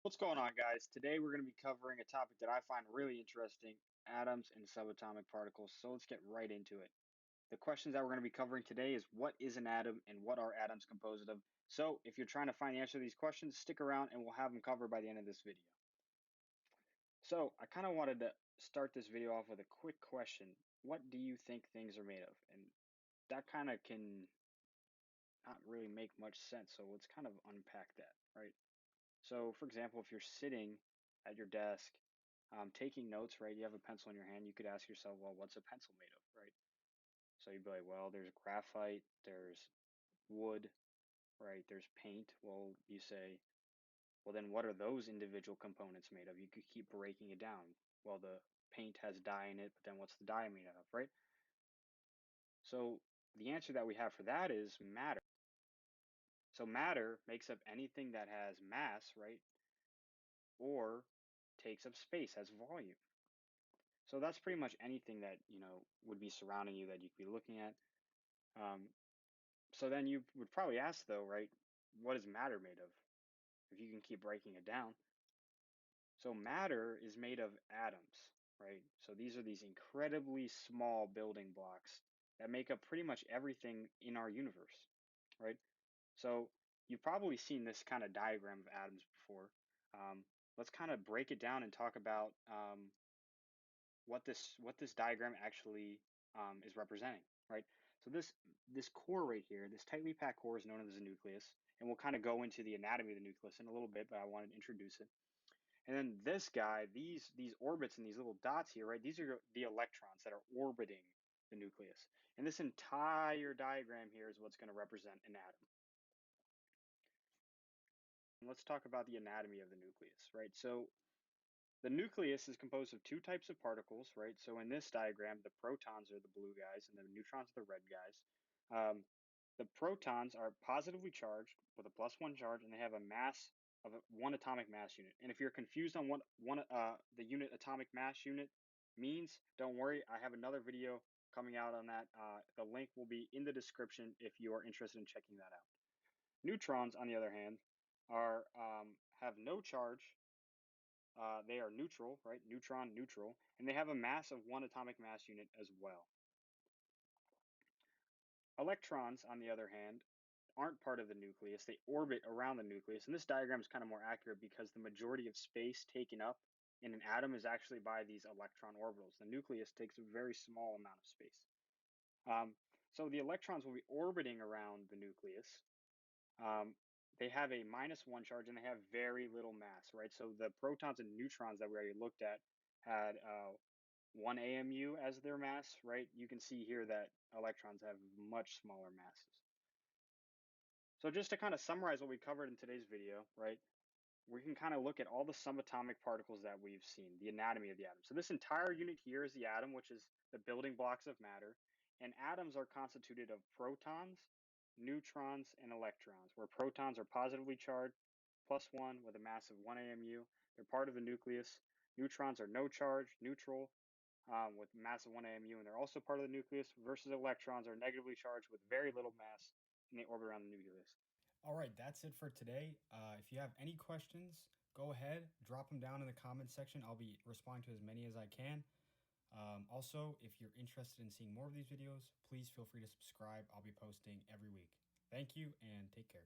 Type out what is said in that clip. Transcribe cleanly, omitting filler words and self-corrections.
What's going on, guys? Today we're going to be covering a topic that I find really interesting, atoms and subatomic particles. So let's get right into it. The questions that we're going to be covering today is what is an atom and what are atoms composed of? So if you're trying to find the answer to these questions, stick around and we'll have them covered by the end of this video. So I kind of wanted to start this video off with a quick question. What do you think things are made of? And that kind of can not really make much sense. So let's kind of unpack that, right? So, for example, if you're sitting at your desk taking notes, right, you have a pencil in your hand, you could ask yourself, well, what's a pencil made of, right? So you'd be like, well, there's graphite, there's wood, right? There's paint. Well, you say, well, then what are those individual components made of? You could keep breaking it down. Well, the paint has dye in it, but then what's the dye made of, right? So the answer that we have for that is matter. So matter makes up anything that has mass, right? Or takes up space, has volume. So that's pretty much anything that, would be surrounding you that you could be looking at. Um, so then you would probably ask though, right, what is matter made of? If you can keep breaking it down. So matter is made of atoms, right? So these are these incredibly small building blocks that make up pretty much everything in our universe, right? So you've probably seen this kind of diagram of atoms before. Let's kind of break it down and talk about what this diagram actually is representing, right? So this core right here, this tightly packed core is known as a nucleus, and we'll kind of go into the anatomy of the nucleus in a little bit, but I wanted to introduce it. And then this guy, these orbits and these little dots here, right? These are the electrons that are orbiting the nucleus. And this entire diagram here is what's going to represent an atom. And let's talk about the anatomy of the nucleus, right? So the nucleus is composed of two types of particles, right? So in this diagram, the protons are the blue guys and the neutrons are the red guys. Um, the protons are positively charged with a +1 charge, and they have a mass of one atomic mass unit. And if you're confused on what the unit atomic mass unit means, don't worry. I have another video coming out on that. The link will be in the description if you are interested in checking that out. Neutrons, on the other hand, are have no charge. They are neutral, right? Neutron, neutral, and they have a mass of one atomic mass unit as well. Electrons, on the other hand, aren't part of the nucleus. They orbit around the nucleus, and this diagram is kind of more accurate because the majority of space taken up in an atom is actually by these electron orbitals. The nucleus takes a very small amount of space. So the electrons will be orbiting around the nucleus. Um, they have a -1 charge and they have very little mass, right? So the protons and neutrons that we already looked at had 1 AMU as their mass, right? You can see here that electrons have much smaller masses. So just to kind of summarize what we covered in today's video, right? We can kind of look at all the subatomic particles that we've seen, the anatomy of the atom. So this entire unit here is the atom, which is the building blocks of matter. And atoms are constituted of protons, neutrons, and electrons, where protons are positively charged, +1 with a mass of 1 AMU. They're part of the nucleus. Neutrons are no charge, neutral, with mass of 1 AMU, and they're also part of the nucleus, versus electrons are negatively charged with very little mass, and they orbit around the nucleus. All right, that's it for today. If you have any questions, go ahead, drop them down in the comments section. I'll be responding to as many as I can. Also, if you're interested in seeing more of these videos, please feel free to subscribe. I'll be posting every week. Thank you and take care.